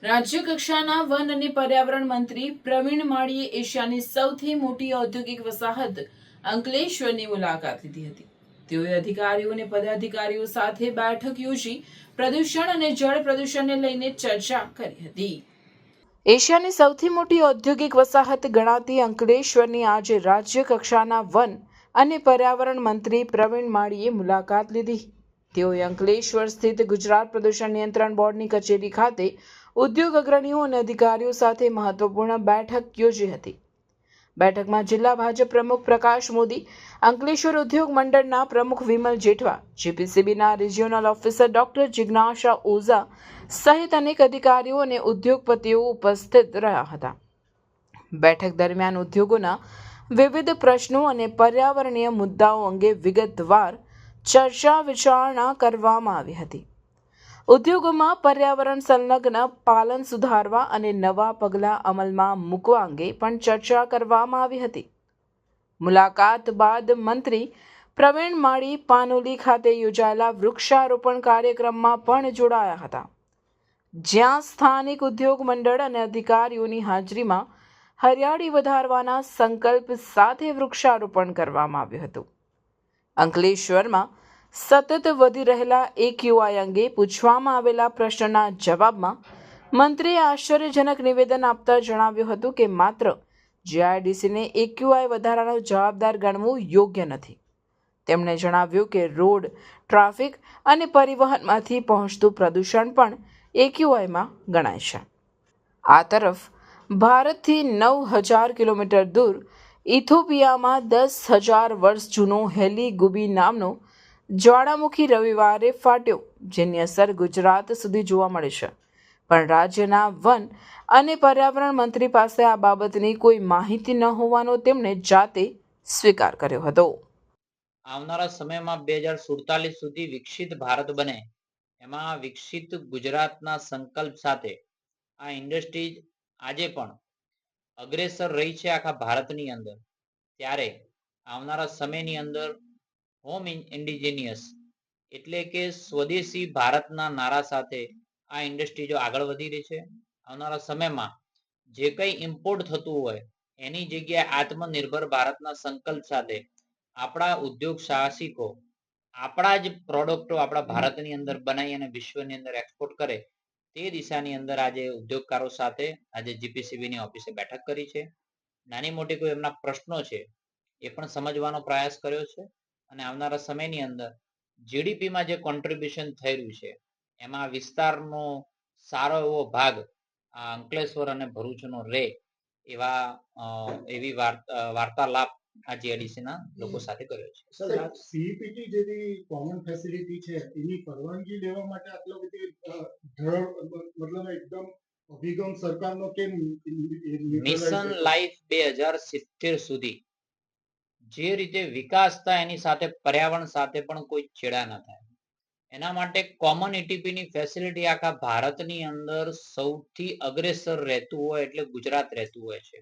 રાજ્ય કક્ષાના વન અને પર્યાવરણ મંત્રી પ્રવીણ માળીએ એશિયાની સૌથી મોટી ઔદ્યોગિક વસાહત અંકલેશ્વરની મુલાકાત લીધી હતી. તેઓએ અધિકારીઓ અને પદાધિકારીઓ સાથે બેઠક યોજી પ્રદૂષણ અને જળ પ્રદૂષણને લઈને ચર્ચા કરી હતી. એશિયાની સૌથી મોટી ઔદ્યોગિક વસાહત ગણાતી અંકલેશ્વરની આજે રાજ્ય કક્ષાના વન અને પર્યાવરણ મંત્રી પ્રવીણ માળીએ મુલાકાત લીધી. તેઓએ અંકલેશ્વર સ્થિત ગુજરાત પ્રદૂષણ નિયંત્રણ બોર્ડની કચેરી ખાતે ઉદ્યોગ અગ્રણીઓ અને અધિકારીઓ સાથે મહત્વપૂર્ણ બેઠક યોજી હતી. બેઠકમાં જિલ્લા ભાજપ પ્રમુખ પ્રકાશ મોદી, અંકલેશ્વર ઉદ્યોગ મંડળના પ્રમુખ વિમલ જેઠવા, જીપીસીબીના રિજિયોનલ ઓફિસર ડોક્ટર જિજ્ઞાસા ઓઝા સહિત અનેક અધિકારીઓ અને ઉદ્યોગપતિઓ ઉપસ્થિત રહ્યા હતા. બેઠક દરમિયાન ઉદ્યોગોના વિવિધ પ્રશ્નો અને પર્યાવરણીય મુદ્દાઓ અંગે વિગતવાર ચર્ચા વિચારણા કરવામાં આવી હતી. ઉદ્યોગોમાં પર્યાવરણ સંલગ્ન પાલન સુધારવા અને નવા પગલાં અમલમાં મૂકવા અંગે પણ ચર્ચા કરવામાં આવી હતી. મુલાકાત બાદ મંત્રી પ્રવીણ માળી પાનોલી ખાતે યોજાયેલા વૃક્ષારોપણ કાર્યક્રમમાં પણ જોડાયા હતા, જ્યાં સ્થાનિક ઉદ્યોગ મંડળ અને અધિકારીઓની હાજરીમાં હરિયાળી વધારવાના સંકલ્પ સાથે વૃક્ષારોપણ કરવામાં આવ્યું હતું. અંકલેશ્વરમાં સતત વધી રહેલા એક્યુઆઈ અંગે પૂછવામાં આવેલા પ્રશ્નના જવાબમાં મંત્રીએ આશ્ચર્યજનક નિવેદન આપતા જણાવ્યું હતું કે માત્ર જીઆઈડીસીને એક્યુઆઈ વધારાનો જવાબદાર ગણવું યોગ્ય નથી. તેમણે જણાવ્યું કે રોડ, ટ્રાફિક અને પરિવહનમાંથી પહોંચતું પ્રદૂષણ પણ એક્યુઆઈમાં ગણાય છે. આ તરફ ભારતથી 9,000 કિલોમીટર દૂર ઇથોપિયામાં 10,000 વર્ષ જૂનો હેલી-ગુબી નામનો જ્વાળામુખી રવિવારે ફાટ્યો, જેની અસર ગુજરાત સુધી જોવા મળી છે. પણ રાજ્યના વન અને પર્યાવરણ મંત્રી પાસે આ બાબતની કોઈ માહિતી ન હોવાનો તેમણે જાતે સ્વીકાર કર્યો હતો. આવનારા સમયમાં 2047 સુધી વિકસિત ભારત બને, એમાં વિકસિત ગુજરાતના સંકલ્પ સાથે આ ઇન્ડસ્ટ્રીઝ આજે પણ અગ્રેસર રહી છે આખા ભારતની અંદર. ત્યારે આવનારા સમયની અંદર હોમ ઇન્ડિજિનિયસ એટલે કે સ્વદેશી ભારતના નારા સાથે આ ઇન્ડસ્ટ્રીઝો આગળ વધી રહી છે. આવનારા સમયમાં જે કંઈ ઇમ્પોર્ટ થતું હોય એની જગ્યાએ આત્મનિર્ભર ભારતના સંકલ્પ સાથે આપણા ઉદ્યોગ સાહસિકો આપણા જ પ્રોડક્ટો આપણા ભારતની અંદર બનાવી અને વિશ્વની અંદર એક્સપોર્ટ કરે, તે દિશાની અંદર આજે ઉદ્યોગકારો સાથે આજે જીપીસીબીની ઓફિસે બેઠક કરી છે. નાની મોટી કોઈ એમના પ્રશ્નો છે એ પણ સમજવાનો પ્રયાસ કર્યો છે અને આવનારા સમયની અંદર જીડીપીમાં જે કોન્ટ્રીબ્યુશન થઈ રહ્યું છે એમાં વિસ્તારનો સારો એવો ભાગ અંકલેશ્વર અને ભરૂચનો રહે એવી વાર્તાલાપ આ જીઆઈડીસીના લોકો સાથે કર્યો છે. સર, સીઈપીટી જેવી કોમન ફેસિલિટી છે એની પરવાનગી લેવા માટે આટલો બધી મતલબ એકદમ અભિગમ સરકારનો કેમ? મિશન લાઈફ 2070 સુધી જે રીતે વિકાસ થાય એની સાથે પર્યાવરણ સાથે પણ કોઈ છેડા ન થાય, એના માટે કોમન એટીપીની ફેસિલિટી આખા ભારતની અંદર સૌથી અગ્રેસર રહેતું હોય એટલે ગુજરાત રહેતું હોય છે.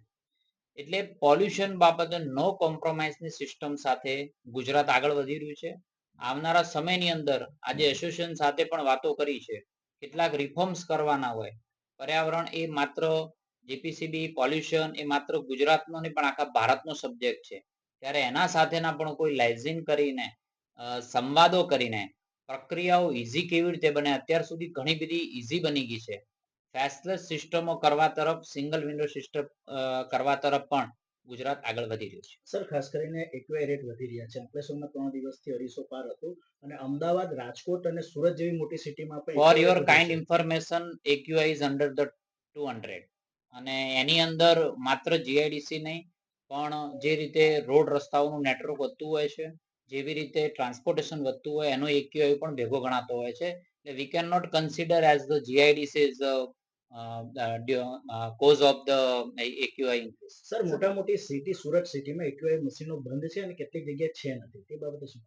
એટલે પોલ્યુશન બાબતે નો કોમ્પ્રોમાઇઝની સિસ્ટમ સાથે ગુજરાત આગળ વધી રહ્યું છે. આવનારા સમયની અંદર આજે એસોસિએશન સાથે પણ વાતો કરી છે. કેટલાક રિફોર્મ્સ કરવાના હોય. પર્યાવરણ એ માત્ર જીપીસીબી, પોલ્યુશન એ માત્ર ગુજરાતનો નહીં પણ આખા ભારતનો સબ્જેક્ટ છે. ત્યારે એના સાથેના પણ કોઈ લાઇઝિંગ કરીને સંવાદો કરીને પ્રક્રિયાઓ ઈઝી કેવી રીતે બને, અત્યાર સુધી ઘણી બધી ઈઝી બની ગઈ છે. ફેસલેસ સિસ્ટમો કરવા તરફ, સિંગલ વિન્ડો સિસ્ટમ કરવા તરફ પણ ગુજરાત આગળ વધી રહ્યું છે. સર, ખાસ કરીને એક્યુઆઈ રેટ વધી રહ્યા છે. અંકલેશ્વરમાં 3 દિવસથી 250 પાર હતું અને અમદાવાદ, રાજકોટ અને સુરત જેવી મોટી સિટીમાં પણ for your kind information, AQI is under the 200 અને એની અંદર માત્ર જીઆઈડીસી નહીં પણ જે રીતે રોડ રસ્તાઓનું નેટવર્ક વધતું હોય છે, જેવી રીતે ટ્રાન્સપોર્ટેશન વધતું હોય એનો એક્યુઆઈ પણ ભેગો ગણાતો હોય છે. એટલે we can not consider as the GIDC is cause of the AQI increase. Sir, મોટા મોટી સિટી સુરત સિટીમાં એક્યુઆઈ મશીનો બંધ છે અને કેટલીક જગ્યાએ છે નથી, તે બાબતે શું?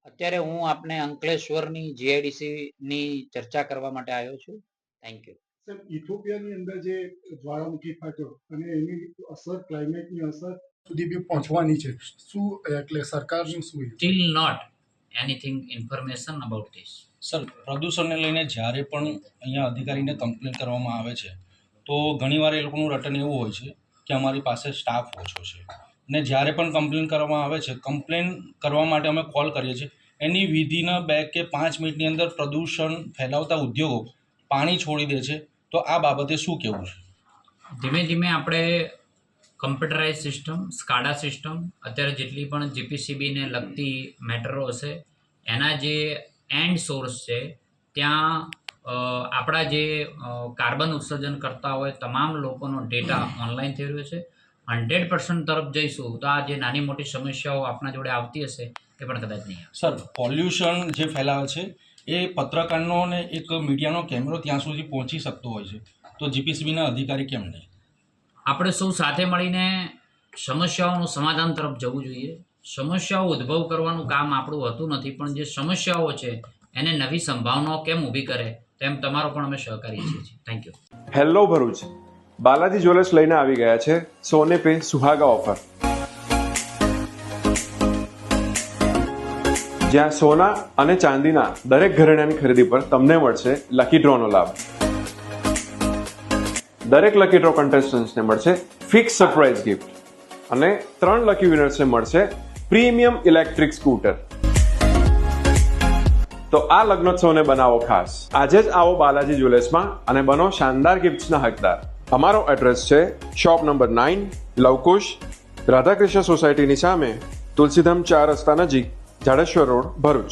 અત્યારે હું આપને અંકલેશ્વરની જીઆઈડીસી ની ચર્ચા કરવા માટે આવ્યો છું. Thank you. સર, ઇથોપિયાની અંદર જે જ્વાળામુખી ફાટ્યો અને એની અસર ક્લાઇમેટની અસર સુધી બી પહોંચવાની છે, શું એટલે સરકારનું શું? Still not anything information about this. Sir, પ્રદૂષણને લઈને જ્યારે પણ અહીંયા અધિકારીને કમ્પ્લેન કરવામાં આવે છે તો ઘણીવાર એ લોકોનું રટન એવું હોય છે કે અમારી પાસે સ્ટાફ ઓછો છે, ને જ્યારે પણ કમ્પ્લેન કરવામાં આવે છે, કમ્પ્લેન કરવા માટે અમે કોલ કરીએ છીએ, એની વિધિના 2 કે 5 મિનિટની અંદર પ્રદૂષણ ફેલાવતા ઉદ્યોગો પાણી છોડી દે છે. તો આ બાબતે શું કહેવું છે? ધીમે ધીમે આપણે કમ્પ્યુટરાઇઝ સિસ્ટમ, સ્કાડા સિસ્ટમ, અત્યારે જેટલી પણ જીપીસીબીને લગતી મેટરો હશે એના જે એન્ડ સોર્સ છે ત્યાં આપણા જે કાર્બન ઉત્સર્જન કરતા હોય તમામ લોકોનો ડેટા ઓનલાઈન થઈ રહ્યો છે. 100% તરફ જઈશું તો આ જે નાની મોટી સમસ્યાઓ આપણા જોડે આવતી હશે એ પણ કદાચ નહીં આવે. સર, પોલ્યુશન જે ફેલાવે છે એ પત્રકારનો ને એક મીડિયાનો કેમેરો ત્યાં સુધી પહોંચી શકતો હોય છે, તો જીપીસીબીના અધિકારી કેમ નહીં? આપણે સૌ સાથે મળીને સમસ્યાઓનું સમાધાન તરફ જવું જોઈએ. સમસ્યાઓ ઉદ્ભવ કરવાનું કામ આપણું હોતું નથી, પણ જે સમસ્યાઓ છે એને નવી સંભાવનાઓ કેમ ઊભી કરે તેમ તમારો પણ અમે સહકારી ઈચ્છીએ છીએ. Thank you. Hello Bharuch, Balaji jewellers લઈને આવી ગયા છે સોને પે સુહાગા ઓફર, જ્યાં સોના અને ચાંદીના દરેક ઘરેણાની ખરીદી પર તમને મળશે લકી ડ્રોનો લાભ. દરેક લકી ડ્રો કન્ટેસ્ટન્ટ્સને મળશે ફિક્સ સરપ્રાઇઝ ગિફ્ટ અને 3 લકી વિનર્સને મળશે પ્રીમિયમ ઇલેક્ટ્રિક સ્કૂટર. તો આ લગ્નોત્સવને બનાવો ખાસ. આજે જ આવો બાલાજી જ્વેલર્સમાં અને બનો શાનદાર ગિફ્ટ્સના હકદાર. અમારો એડ્રેસ છે શોપ નંબર 9, લવકુશ, રાધાકૃષ્ણ સોસાયટીની સામે, તુલસીધામ 4 રસ્તા નજીક, જાડેશ્વર રોડ, ભરૂચ.